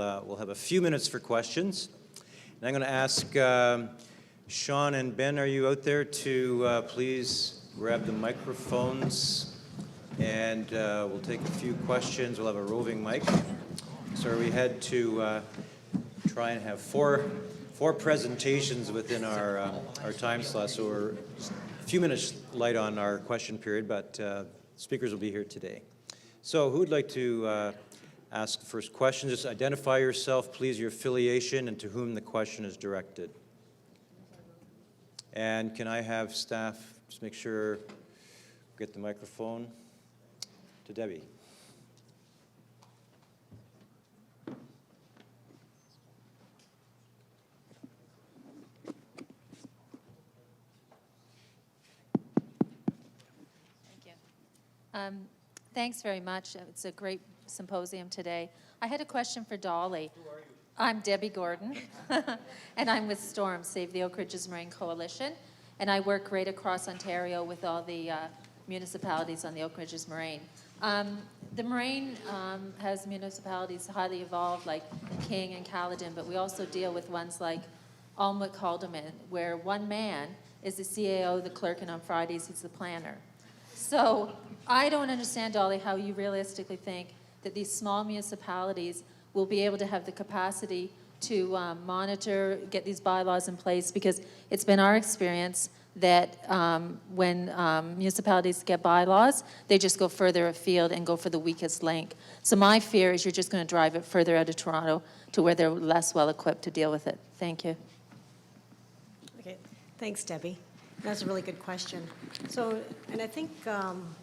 we'll have a few minutes for questions. And I'm going to ask Sean and Ben, are you out there to please grab the microphones, and we'll take a few questions. We'll have a roving mic. So we had to try and have four presentations within our time slot, so we're a few minutes light on our question period, but speakers will be here today. So who would like to ask the first question? Just identify yourself, please, your affiliation, and to whom the question is directed. And can I have staff just make sure get the microphone to Debbie. Thanks very much. It's a great symposium today. I had a question for Dolly. Who are you? I'm Debbie Gordon, and I'm with STORM, Save the Oak Ridges Marine Coalition, and I work right across Ontario with all the municipalities on the Oak Ridges Moraine. The Moraine has municipalities highly evolved like King and Caledon, but we also deal with ones like Alnwick-Haldimand, where one man is the CAO, the clerk, and on Fridays he's the planner. So I don't understand, Dolly, how you realistically think that these small municipalities will be able to have the capacity to monitor, get these bylaws in place, because it's been our experience that when municipalities get bylaws, they just go further afield and go for the weakest link. So my fear is you're just going to drive it further out of Toronto to where they're less well equipped to deal with it. Thank you. Okay, thanks, Debbie. That's a really good question. So, and I think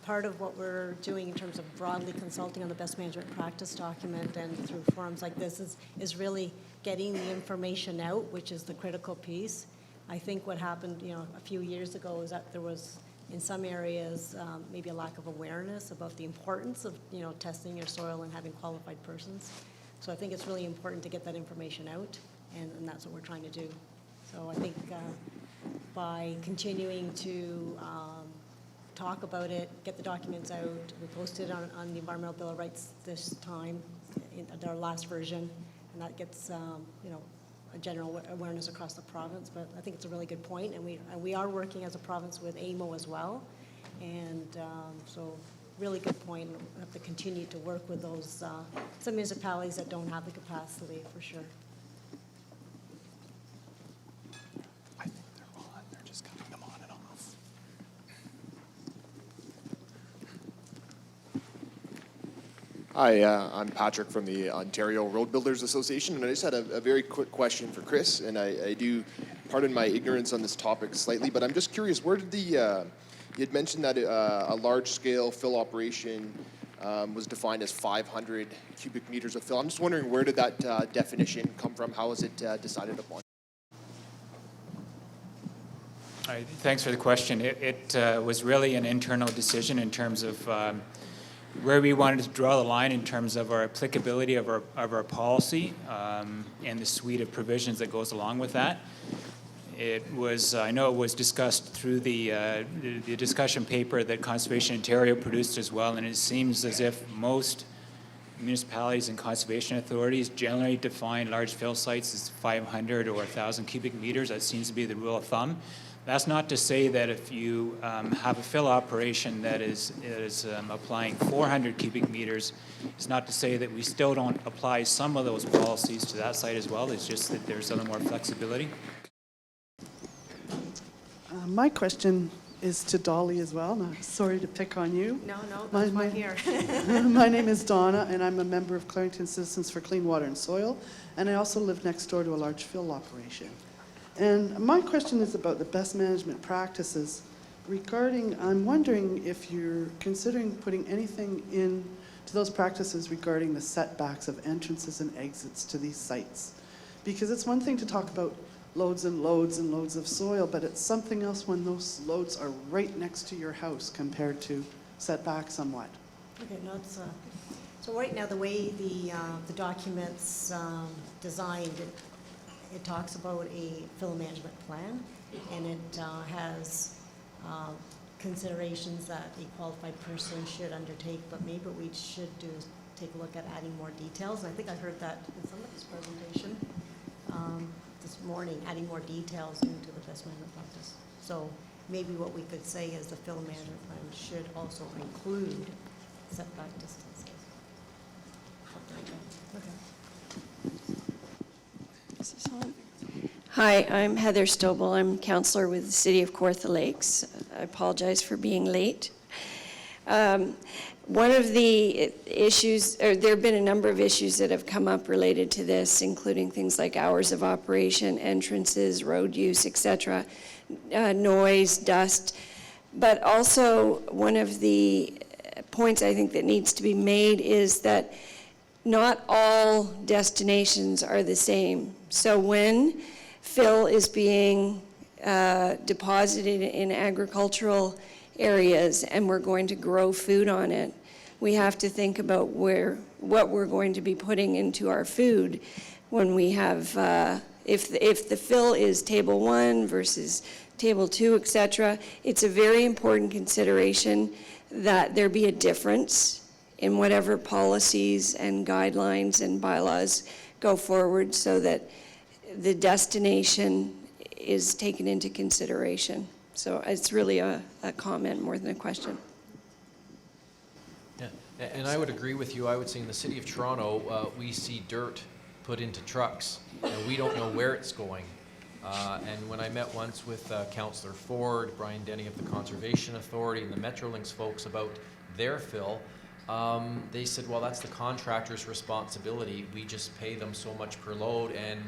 part of what we're doing in terms of broadly consulting on the best management practice document and through forums like this is really getting the information out, which is the critical piece. I think what happened, a few years ago is that there was, in some areas, maybe a lack of awareness about the importance of, testing your soil and having qualified persons. So I think it's really important to get that information out, and that's what we're trying to do. So I think by continuing to talk about it, get the documents out, we posted on the Environmental Bill of Rights this time, in our last version, and that gets, a general awareness across the province. But I think it's a really good point, and we are working as a province with AMO as well, and so really good point. We have to continue to work with those some municipalities that don't have the capacity, for sure. I think they're on. They're just cutting them on and off. Hi, I'm Patrick from the Ontario Road Builders Association, and I just had a very quick question for Chris, and I do pardon my ignorance on this topic slightly, but I'm just curious, where did you had mentioned that a large-scale fill operation was defined as 500 cubic meters of fill. I'm just wondering, where did that definition come from? How was it decided upon? Thanks for the question. It was really an internal decision in terms of where we wanted to draw the line in terms of our applicability of our policy and the suite of provisions that goes along with that. It was, I know it was discussed through the discussion paper that Conservation Ontario produced as well, and it seems as if most municipalities and conservation authorities generally define large fill sites as 500 or 1,000 cubic meters. That seems to be the rule of thumb. That's not to say that if you have a fill operation that is applying 400 cubic meters, it's not to say that we still don't apply some of those policies to that site as well. It's just that there's a little more flexibility. My question is to Dolly as well. No, sorry to pick on you. No, that's why I'm here. My name is Donna, and I'm a member of Clarington Citizens for Clean Water and Soil, and I also live next door to a large fill operation. And my question is about the best management practices regarding, I'm wondering if you're considering putting anything in to those practices regarding the setbacks of entrances and exits to these sites. Because it's one thing to talk about loads and loads and loads of soil, but it's something else when those loads are right next to your house compared to setback somewhat. Okay, no, it's, so right now the way the document's designed, it talks about a fill management plan, and it has considerations that a qualified person should undertake, but maybe what we should do is take a look at adding more details. And I think I heard that in somebody's presentation this morning, adding more details into the best management practice. So maybe what we could say is the fill management plan should also include setback distances. Okay. Hi, I'm Heather Stobel. I'm councillor with the City of Kawartha Lakes. I apologize for being late. One of the issues, or there have been a number of issues that have come up related to this, including things like hours of operation, entrances, road use, etc., noise, dust. But also, one of the points I think that needs to be made is that not all destinations are the same. So when fill is being deposited in agricultural areas and we're going to grow food on it, we have to think about what we're going to be putting into our food when we have, if the fill is table 1 versus table 2, etc. It's a very important consideration that there be a difference in whatever policies and guidelines and bylaws go forward so that the destination is taken into consideration. So it's really a comment more than a question. Yeah, and I would agree with you. I would say in the City of Toronto, we see dirt put into trucks, and we don't know where it's going. And when I met once with Councillor Ford, Brian Denny of the Conservation Authority, and the Metrolinx folks about their fill, they said, well, that's the contractor's responsibility. We just pay them so much per load, and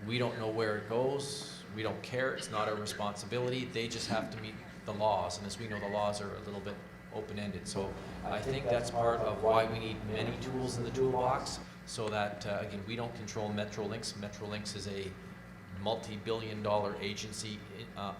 we don't know where it goes. We don't care. It's not our responsibility. They just have to meet the laws. And as we know, the laws are a little bit open-ended. So I think that's part of why we need many tools in the toolbox so that, again, we don't control Metrolinx. Metrolinx is a multi-billion-dollar agency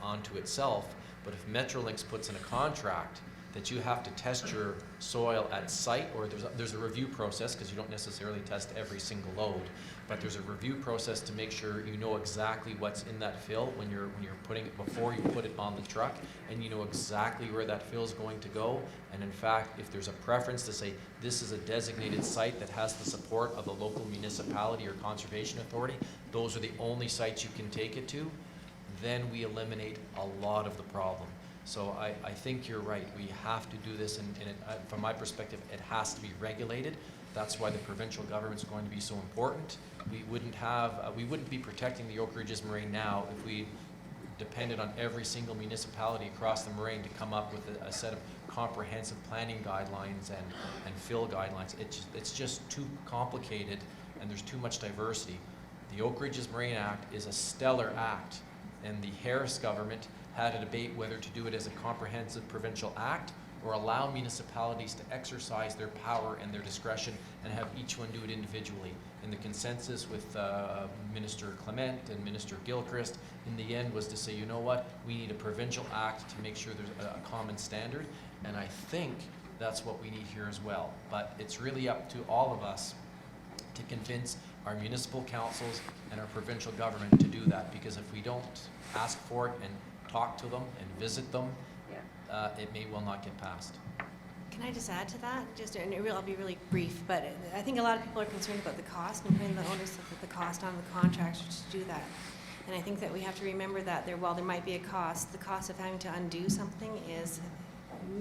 onto itself. But if Metrolinx puts in a contract that you have to test your soil at site, or there's a review process, because you don't necessarily test every single load, but there's a review process to make sure you know exactly what's in that fill when you're putting it, before you put it on the truck, and you know exactly where that fill is going to go. And in fact, if there's a preference to say this is a designated site that has the support of the local municipality or conservation authority, those are the only sites you can take it to, then we eliminate a lot of the problem. So I think you're right. We have to do this, and from my perspective, it has to be regulated. That's why the provincial government's going to be so important. We wouldn't be protecting the Oak Ridges Moraine now if we depended on every single municipality across the moraine to come up with a set of comprehensive planning guidelines and fill guidelines. It's just too complicated, and there's too much diversity. The Oak Ridges Moraine Act is a stellar act, and the Harris government had a debate whether to do it as a comprehensive provincial act or allow municipalities to exercise their power and their discretion and have each one do it individually. And the consensus with Minister Clement and Minister Gilchrist in the end was to say, you know what, we need a provincial act to make sure there's a common standard, and I think that's what we need here as well. But it's really up to all of us to convince our municipal councils and our provincial government to do that, because if we don't ask for it and talk to them and visit them, it may well not get passed. Can I just add to that? I'll be really brief, but I think a lot of people are concerned about the cost and putting the onus of the cost on the contractor to do that. And I think that we have to remember that while there might be a cost, the cost of having to undo something is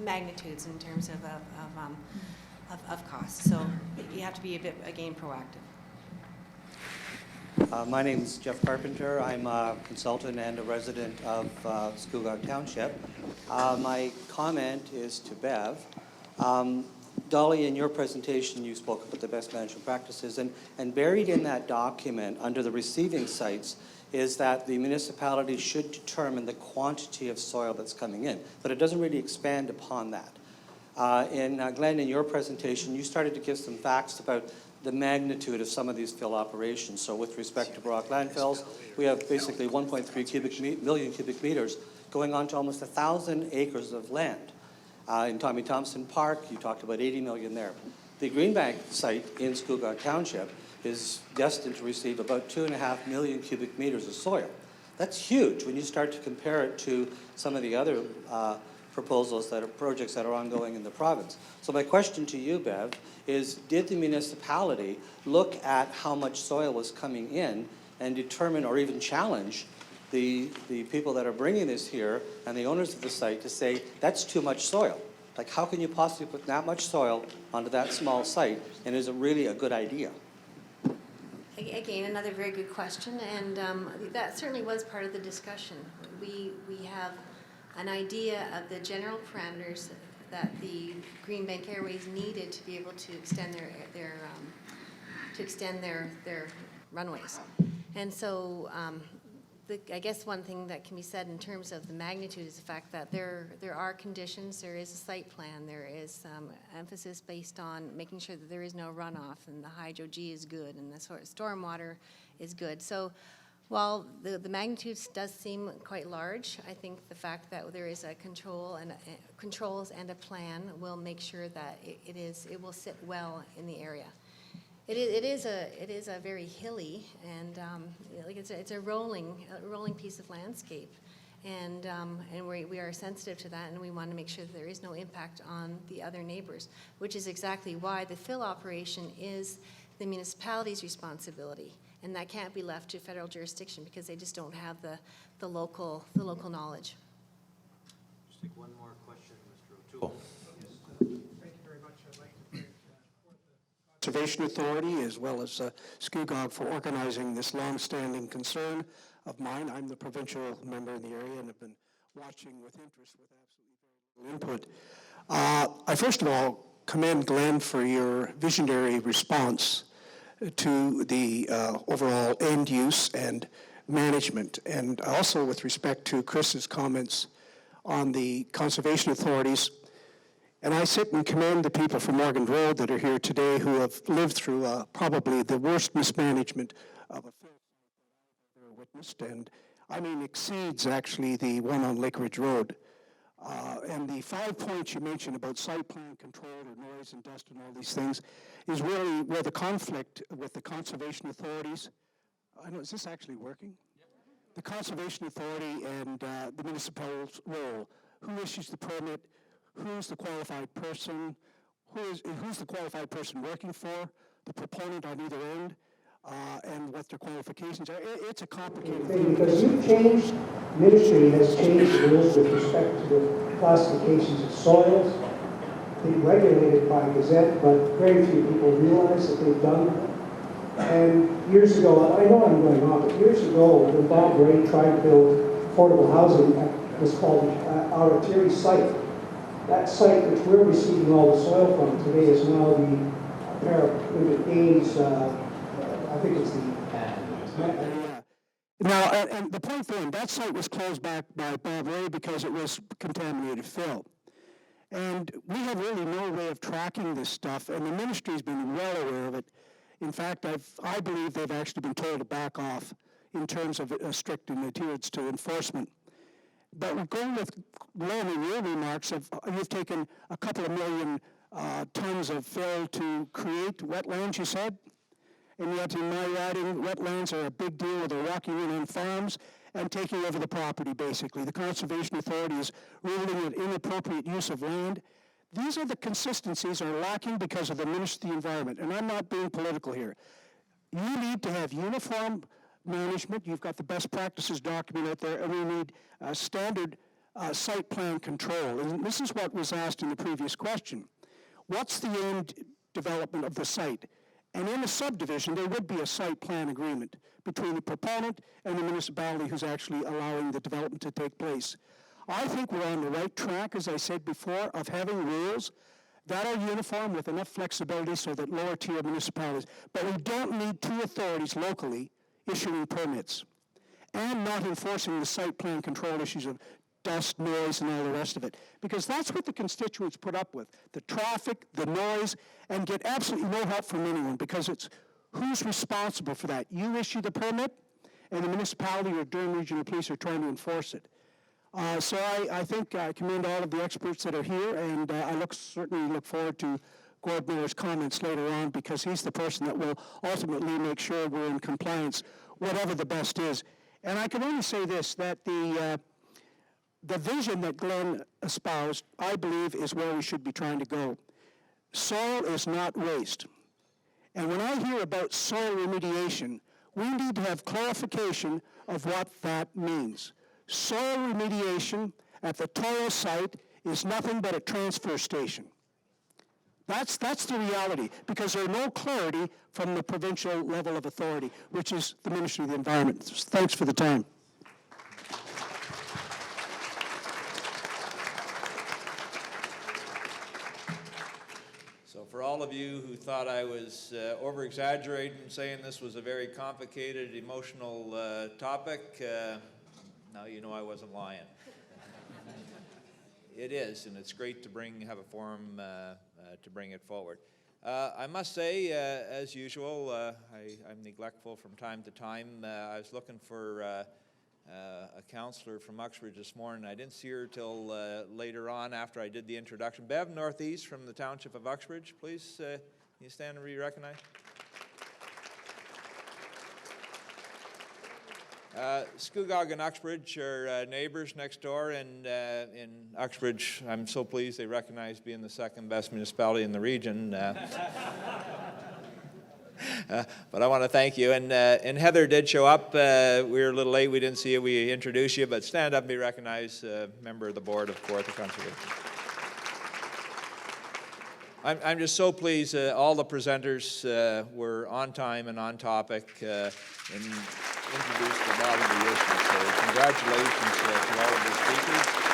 magnitudes in terms of cost. So you have to be a bit, again, proactive. My name is Jeff Carpenter. I'm a consultant and a resident of Scugog Township. My comment is to Bev. Dolly, in your presentation, you spoke about the best management practices, and buried in that document under the receiving sites is that the municipality should determine the quantity of soil that's coming in, but it doesn't really expand upon that. Glenn, in your presentation, you started to give some facts about the magnitude of some of these fill operations. So with respect to Brock landfills, we have basically 1.3 million cubic meters going on to almost 1,000 acres of land. In Tommy Thompson Park, you talked about 80 million there. The Greenbank site in Scugog Township is destined to receive about 2.5 million cubic meters of soil. That's huge when you start to compare it to some of the other proposals projects that are ongoing in the province. So my question to you, Bev, is did the municipality look at how much soil was coming in and determine or even challenge the people that are bringing this here and the owners of the site to say, that's too much soil? Like, how can you possibly put that much soil onto that small site, and is it really a good idea? Again, another very good question, and that certainly was part of the discussion. We have an idea of the general parameters that the Green Bank Airways needed to be able to extend their runways. And so I guess one thing that can be said in terms of the magnitude is the fact that there are conditions, there is a site plan, there is emphasis based on making sure that there is no runoff and the hydro-G is good and the sort of stormwater is good. So while the magnitude does seem quite large, I think the fact that there is a controls and a plan will make sure that it will sit well in the area. It is a very hilly and it's a rolling piece of landscape, and we are sensitive to that, and we want to make sure that there is no impact on the other neighbors, which is exactly why the fill operation is the municipality's responsibility, and that can't be left to federal jurisdiction because they just don't have the local knowledge. Just take one more question, Mr. O'Toole. Conservation Authority as well as Scugog for organizing this long-standing concern of mine. I'm the provincial member in the area and have been watching with interest with absolutely very little input. I first of all commend Glenn for your visionary response to the overall end use and management, and also with respect to Chris's comments on the conservation authorities. And I sit and commend the people from Morgan Road that are here today who have lived through probably the worst mismanagement of a field I've ever witnessed, and I mean exceeds actually the one on Lake Ridge Road. And the 5 points you mentioned about site plan control or noise and dust and all these things is really where the conflict with the conservation authorities, I know, is this actually working? Yep. The conservation authority and the municipal's role. Who issues the permit? Who's the qualified person? Who's the qualified person working for? The proponent on either end, and what their qualifications are. It's a complicated thing. Because you've changed, ministry has changed the rules with respect to the classifications of soils. They're regulated by Gazette, but very few people realize that they've done that. And years ago, I know I'm going on, but years ago, when Bob Ray tried to build affordable housing, it was called our Terry site. That site which we're receiving all the soil from today is now the pair of Ames, I think it's the... Now, and the point being, that site was closed back by Bob Ray because it was contaminated fill. And we have really no way of tracking this stuff, and the ministry's been well aware of it. In fact, I believe they've actually been told to back off in terms of strict adherence to enforcement. But we're going with Glenn in your remarks of you've taken a couple of million tons of fill to create wetlands, you said? And yet in my writing, wetlands are a big deal. They're walking in on farms and taking over the property, basically. The Conservation Authority is ruling it inappropriate use of land. These are the consistencies are lacking because of the Ministry of the Environment. And I'm not being political here. You need to have uniform management. You've got the best practices document out there, and we need standard site plan control. And this is what was asked in the previous question. What's the end development of the site? And in a subdivision, there would be a site plan agreement between the proponent and the municipality who's actually allowing the development to take place. I think we're on the right track, as I said before, of having rules that are uniform with enough flexibility so that lower tier municipalities, but we don't need two authorities locally issuing permits and not enforcing the site plan control issues of dust, noise, and all the rest of it. Because that's what the constituents put up with, the traffic, the noise, and get absolutely no help from anyone because it's who's responsible for that. You issue the permit, and the municipality or Durham Regional Police are trying to enforce it. So I think I commend all of the experts that are here, and I certainly look forward to Gord Miller's comments later on because he's the person that will ultimately make sure we're in compliance, whatever the best is. And I can only say this, that the the vision that Glenn espoused, I believe, is where we should be trying to go. Soil is not waste. And when I hear about soil remediation, we need to have clarification of what that means. Soil remediation at the Toro site is nothing but a transfer station. That's the reality, because there's no clarity from the provincial level of authority, which is the Ministry of the Environment. Thanks for the time. So for all of you who thought I was over-exaggerating, saying this was a very complicated, emotional topic, now you know I wasn't lying. It is, and it's great to have a forum to bring it forward. I must say, as usual, I'm neglectful from time to time. I was looking for a councillor from Uxbridge this morning. I didn't see her till later on after I did the introduction. Bev Northeast from the Township of Uxbridge, please. Can you stand and be recognized? Scugog and Uxbridge are neighbors next door, and in Uxbridge, I'm so pleased they recognize being the second best municipality in the region. But I want to thank you. And Heather did show up. We were a little late. We didn't see you. We introduced you, but stand up and be recognized, member of the board of Kawartha Conservation. I'm just so pleased all the presenters were on time and on topic and introduced a lot of the issues. So congratulations to all of the speakers.